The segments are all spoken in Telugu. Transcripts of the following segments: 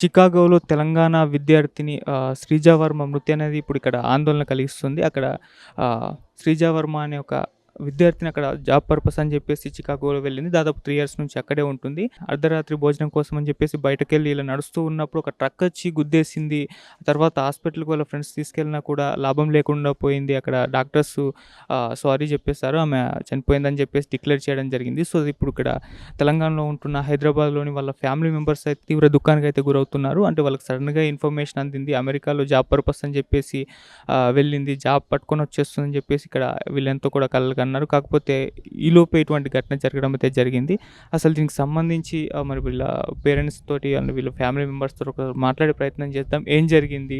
చికాగోలో తెలంగాణ విద్యార్థిని 'శ్రీజా వర్మ' మృతి అనేది ఇప్పుడు ఇక్కడ ఆందోళన కలిగిస్తుంది. అక్కడ 'శ్రీజా వర్మ' అనే ఒక విద్యార్థిని అక్కడ జాబ్ పర్పస్ అని చెప్పేసి చికాగోలో వెళ్ళింది. దాదాపు 3 ఇయర్స్ నుంచి అక్కడే ఉంటుంది. అర్ధరాత్రి భోజనం కోసం అని చెప్పేసి బయటకెళ్ళి ఇలా నడుస్తూ ఉన్నప్పుడు ఒక ట్రక్ వచ్చి గుద్దేసింది. తర్వాత హాస్పిటల్‌కి వాళ్ళ ఫ్రెండ్స్ తీసుకెళ్ళినా కూడా లాభం లేకుండా పోయింది. అక్కడ డాక్టర్స్ సారీ చెప్పేసారు. ఆమె చనిపోయిందని చెప్పేసి డిక్లేర్ చేయడం జరిగింది. సో, ఇప్పుడు ఇక్కడ తెలంగాణలో ఉంటున్న హైదరాబాద్‌లోని వాళ్ళ ఫ్యామిలీ మెంబర్స్ అయితే తీవ్ర దుఃఖానికైతే గురవుతున్నారు. అంటే వాళ్ళకి సడెన్‌గా ఇన్ఫర్మేషన్ అందింది. అమెరికాలో జాబ్ పర్పస్ అని చెప్పేసి వెళ్ళింది. జాబ్ పట్టుకొని వచ్చేస్తుందని చెప్పేసి ఇక్కడ వీళ్ళెంతో కూడా కలలు కన్నారు. కాకపోతే ఈలోపే ఇటువంటి ఘటన జరగడం అయితే జరిగింది. అసలు దీనికి సంబంధించి మరి వీళ్ళ పేరెంట్స్ తోటి అండ్ వీళ్ళ ఫ్యామిలీ మెంబర్స్ తోటి ఒకసారి మాట్లాడే ప్రయత్నం చేద్దాం. ఏం జరిగింది?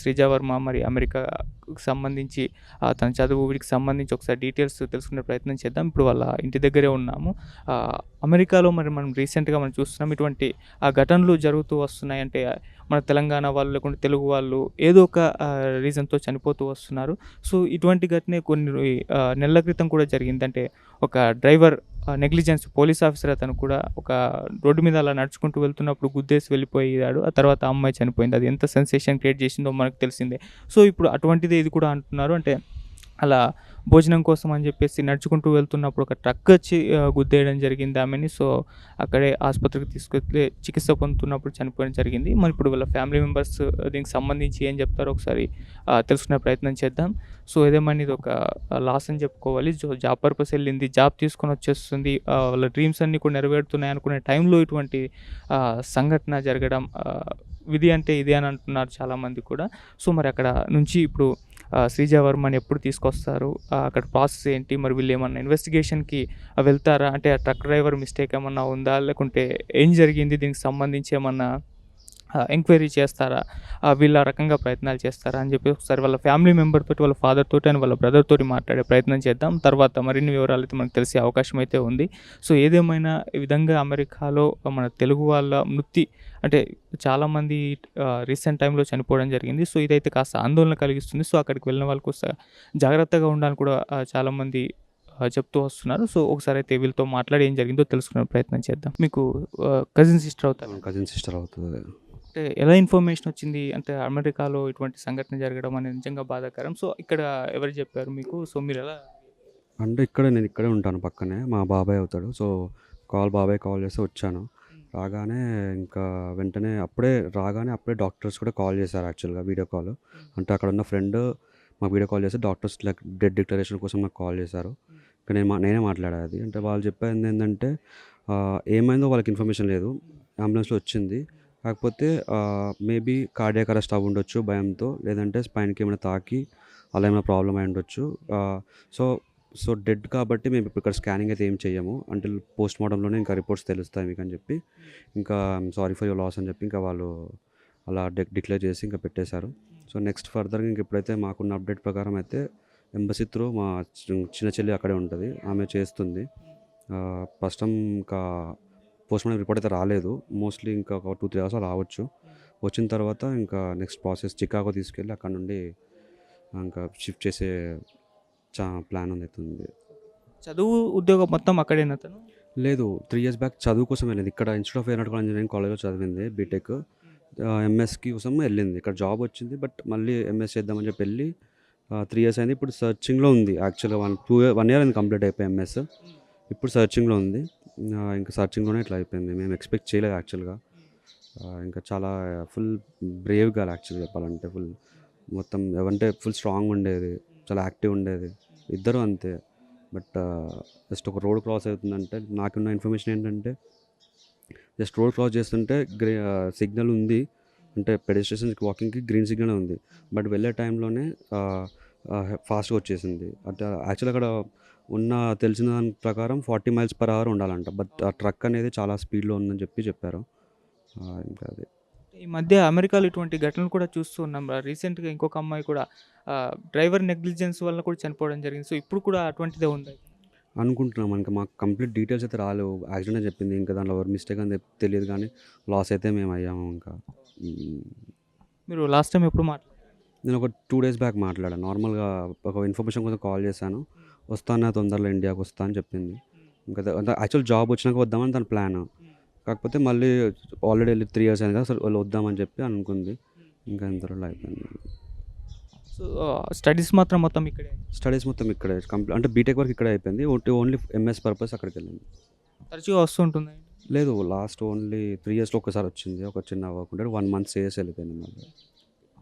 శ్రీజా వర్మ మరి అమెరికాకి సంబంధించి తన చదువు వీటికి సంబంధించి ఒకసారి డీటెయిల్స్ తెలుసుకునే ప్రయత్నం చేద్దాం. ఇప్పుడు వాళ్ళ ఇంటి దగ్గరే ఉన్నాము. అమెరికాలో మరి మనం రీసెంట్‌గా మనం చూస్తున్నాం ఇటువంటి ఘటనలు జరుగుతూ వస్తున్నాయి. అంటే మన తెలంగాణ వాళ్ళు లేకుంటే తెలుగు వాళ్ళు ఏదో ఒక రీజన్‌తో చనిపోతూ వస్తున్నారు. సో, ఇటువంటి ఘటనే కొన్ని నెలల క్రితం కూడా జరిగింది. అంటే ఒక డ్రైవర్ నెగ్లిజెన్స్ పోలీస్ ఆఫీసర్ అతను కూడా ఒక రోడ్డు మీద అలా నడుచుకుంటూ వెళ్తున్నప్పుడు గుద్దేసి వెళ్ళిపోయాడు. ఆ తర్వాత ఆ అమ్మాయి చనిపోయింది. అది ఎంత సెన్సేషన్ క్రియేట్ చేసిందో మనకు తెలిసిందే. సో, ఇప్పుడు అటువంటిదే ఇది కూడా అంటున్నారు. అంటే అలా భోజనం కోసం అని చెప్పేసి నడుచుకుంటూ వెళ్తున్నప్పుడు ఒక ట్రక్ వచ్చి గుద్దేయడం జరిగింది ఆమెని. సో, అక్కడే ఆసుపత్రికి తీసుకెళ్తే చికిత్స పొందుతున్నప్పుడు చనిపోవడం జరిగింది. మరి ఇప్పుడు వాళ్ళ ఫ్యామిలీ మెంబర్స్ దీనికి సంబంధించి ఏం చెప్తారో ఒకసారి తెలుసుకునే ప్రయత్నం చేద్దాం. సో, ఏదేమైనా ఇదొక లాస్ అని చెప్పుకోవాలి. Job purpose ఎళ్ళింది. జాబ్ తీసుకొని వచ్చేస్తుంది. వాళ్ళ డ్రీమ్స్ అన్నీ కూడా నెరవేరుతున్నాయి అనుకునే టైంలో ఇటువంటి సంఘటన జరగడం విధి అంటే ఇదే అని అంటున్నారు చాలామంది కూడా. సో, మరి అక్కడ నుంచి ఇప్పుడు 'శ్రీజా వర్మని' ఎప్పుడు తీసుకొస్తారు? అక్కడ ప్రాసెస్ ఏంటి? మరి వీళ్ళేమన్నా ఇన్వెస్టిగేషన్‌కి వెళ్తారా? అంటే ఆ ట్రక్ డ్రైవర్ మిస్టేక్ ఏమన్నా ఉందా? లేకుంటే ఏం జరిగింది? దీనికి సంబంధించి ఏమన్నా ఎంక్వైరీ చేస్తారా? వీళ్ళు ఆ రకంగా ప్రయత్నాలు చేస్తారా? అని చెప్పి ఒకసారి వాళ్ళ ఫ్యామిలీ మెంబర్ తోటి, వాళ్ళ ఫాదర్ తోటి అండ్ వాళ్ళ బ్రదర్ తోటి మాట్లాడే ప్రయత్నం చేద్దాం. తర్వాత మరిన్ని వివరాలైతే మనకు తెలిసే అవకాశం అయితే ఉంది. సో, ఏదేమైనా ఈ విధంగా అమెరికాలో మన తెలుగు వాళ్ళ మృతి అంటే చాలామంది రీసెంట్ టైమ్‌లో చనిపోవడం జరిగింది. సో, ఇదైతే కాస్త ఆందోళన కలిగిస్తుంది. సో, అక్కడికి వెళ్ళిన వాళ్ళు కాస్త జాగ్రత్తగా ఉండాలని కూడా చాలామంది చెప్తూ వస్తున్నారు. సో, ఒకసారైతే వీళ్ళతో మాట్లాడి ఏం జరిగిందో తెలుసుకునే ప్రయత్నం చేద్దాం. మీకు కజిన్ సిస్టర్ అవుతారా? కజిన్ సిస్టర్ అవుతది. అంటే ఎలా ఇన్ఫర్మేషన్ వచ్చింది? అంటే అమెరికాలో ఇటువంటి సంఘటన జరగడం అనేది నిజంగా బాధాకరం. సో, ఇక్కడ ఎవరు చెప్పారు మీకు? సో, మీరెలా అంటే నేను ఇక్కడే ఉంటాను పక్కనే. మా బాబాయ్ అవుతాడు. సో, బాబాయ్ కాల్ చేస్తే వచ్చాను. రాగానే ఇంకా వెంటనే అప్పుడే డాక్టర్స్ కూడా కాల్ చేశారు యాక్చువల్‌గా వీడియో కాల్. అంటే అక్కడున్న ఫ్రెండ్ మాకు వీడియో కాల్ చేసి డాక్టర్స్ లైక్ డెత్ డిక్లరేషన్ కోసం నాకు కాల్ చేశారు. ఇక నేనే మాట్లాడా అది. అంటే వాళ్ళు చెప్పిందేంటంటే ఏమైందో వాళ్ళకి ఇన్ఫర్మేషన్ లేదు. అంబులెన్స్‌లో వచ్చింది. కాకపోతే మేబీ కార్డియాక్ అరెస్ట్ అవ్వుండొచ్చు భయంతో. లేదంటే స్పైన్‌కి ఏమైనా తాకి అలా ఏమైనా ప్రాబ్లమ్ అయ్యుండొచ్చు. సో సో డెడ్ కాబట్టి మేము ఇప్పుడు ఇక్కడ స్కానింగ్ అయితే ఏం చెయ్యము. అంటిల్ పోస్ట్‌మార్టంలోనే ఇంకా రిపోర్ట్స్ తెలుస్తాయి మీకని చెప్పి, ఇంకా సారీ ఫర్ యువర్ లాస్ అని చెప్పి ఇంకా వాళ్ళు అలా డిక్లేర్ చేసి ఇంకా పెట్టేశారు. సో నెక్స్ట్ ఫర్దర్‌గా ఇంక ఇప్పుడైతే మాకున్న అప్డేట్ ప్రకారం అయితే ఎంబసీ త్రూ మా చిన్న చెల్లి అక్కడే ఉంటది. ఆమె చేస్తుంది. ప్రస్తుతం ఇంకా పోస్ట్‌మార్టం రిపోర్ట్ అయితే రాలేదు. మోస్ట్‌లీ ఇంకా ఒక 2, 3 అవర్స్‌లో రావచ్చు. వచ్చిన తర్వాత ఇంకా నెక్స్ట్ ప్రాసెస్ చికాగో తీసుకెళ్ళి అక్కడ నుండి ఇంకా షిఫ్ట్ చేసే ప్లాన్ ఉంది. చదువు, ఉద్యోగం మొత్తం అక్కడేనా తను? లేదు, 3 ఇయర్స్ బ్యాక్ చదువు కోసం వెళ్ళింది. ఇక్కడ ఇన్‌స్టిట్యూట్ ఆఫ్ ఏరోనాటికల్ ఇంజినీరింగ్ కాలేజ్‌లో చదివింది బీటెక్. ఎంఎస్‌కి కోసం వెళ్ళింది. ఇక్కడ జాబ్ వచ్చింది. బట్ మళ్ళీ ఎంఎస్ చేద్దామని చెప్పి వెళ్ళి 3 ఇయర్స్ అయింది. ఇప్పుడు సెర్చింగ్‌లో ఉంది. యాక్చువల్‌గా 1 ఇయర్ అయింది కంప్లీట్ అయిపోయి ఎంఎస్. ఇప్పుడు సెర్చింగ్‌లో ఉంది. ఇంకా సెర్చింగ్‌లోనే ఇట్లా అయిపోయింది. మేము ఎక్స్‌పెక్ట్ చేయలేదు యాక్చువల్‌గా. ఇంకా చాలా ఫుల్ బ్రేవ్ గర్ల్ యాక్చువల్‌గా చెప్పాలంటే. మొత్తం ఏవంటే ఫుల్ స్ట్రాంగ్ ఉండేది. చాలా యాక్టివ్ ఉండేది. ఇద్దరు అంతే. బట్ జస్ట్ ఒక రోడ్ క్రాస్ అవుతుందంటే నాకున్న ఇన్ఫర్మేషన్ ఏంటంటే జస్ట్ రోడ్ క్రాస్ చేస్తుంటే సిగ్నల్ ఉంది. అంటే పెడెస్ట్రియన్స్‌కి వాకింగ్‌కి గ్రీన్ సిగ్నల్ ఉంది. బట్ వెళ్ళే టైంలోనే ఫాస్ట్‌గా వచ్చేసింది. అంటే యాక్చువల్‌గా అక్కడ తెలిసిన దాని ప్రకారం 40 మైల్స్ పర్ అవర్ ఉండాలంట. బట్ ఆ ట్రక్ అనేది చాలా స్పీడ్‌లో ఉందని చెప్పారు. ఇంకా అది. ఈ మధ్య అమెరికాలో ఇటువంటి ఘటనలు కూడా చూస్తూ ఉన్నాం. రీసెంట్‌గా ఇంకొక అమ్మాయి కూడా డ్రైవర్ నెగ్లిజెన్స్ వల్ల కూడా చనిపోవడం జరిగింది. సో, ఇప్పుడు కూడా అటువంటిదే ఉందా? అనుకుంటున్నాం. ఇంకా మాకు కంప్లీట్ డీటెయిల్స్ అయితే రాలేవు. యాక్సిడెంట్ అని చెప్పింది. ఇంకా దాంట్లో ఎవరి మిస్టేక్ అని తెలీదు కానీ లాస్ అయితే మేము అయ్యాము ఇంకా. హ్మ్. మీరు లాస్ట్ టైమ్ ఎప్పుడు నేను ఒక 2 డేస్ బ్యాక్ మాట్లాడాను. నార్మల్‌గా ఒక ఇన్ఫర్మేషన్ కోసం కాల్ చేశాను. వస్తాను తొందరలో ఇండియాకి వస్తా అని చెప్పింది. ఇంకా అంటే యాక్చువల్ జాబ్ వచ్చినాక వద్దామని తన ప్లాన్. కాకపోతే మళ్ళీ ఆల్రెడీ వెళ్ళి 3 ఇయర్స్ అయింది కదా! అసలు వాళ్ళు వద్దామని చెప్పి అనుకుంది. ఇంకా ఇంతలో అయిపోయింది. సో, స్టడీస్ మాత్రం మొత్తం ఇక్కడే. స్టడీస్ మొత్తం ఇక్కడే అంటే బీటెక్ వరకు ఇక్కడే అయిపోయింది. ఓన్లీ ఎంఎస్ పర్పస్ అక్కడికెళ్ళింది. తరచుగా వస్తూ ఉంటుందా? లేదు లాస్ట్ ఓన్లీ 3 ఇయర్స్‌లో ఒక్కసారి వచ్చింది. ఒక చిన్న వర్క్ ఉంటే 1 మంత్ చేసి వెళ్ళిపోయింది మళ్ళీ.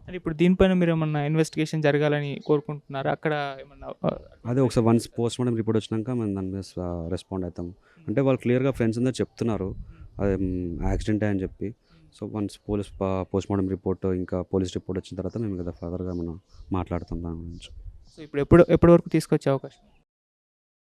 అంటే ఇప్పుడు దీనిపైన మీరేమన్నా ఇన్వెస్టిగేషన్ జరగాలని కోరుకుంటున్నారా? అక్కడ ఏమన్నా అదే ఒకసారి వన్స్ పోస్ట్‌మార్టం రిపోర్ట్ వచ్చినాక మేము దాని మీద రెస్పాండ్ అవుతాం. అంటే వాళ్ళు క్లియర్‌గా ఫ్రెండ్స్ అందరూ చెప్తున్నారు. అది యాక్సిడెంటే అని చెప్పి. సో వన్స్ పోస్ట్‌మార్టం రిపోర్ట్ ఇంకా పోలీస్ రిపోర్ట్ వచ్చిన తర్వాత మేము కదా ఫర్దర్‌గా మనం మాట్లాడతాం దాని గురించి. సో, ఇప్పుడు ఎప్పటి వరకు తీసుకొచ్చే అవకాశం?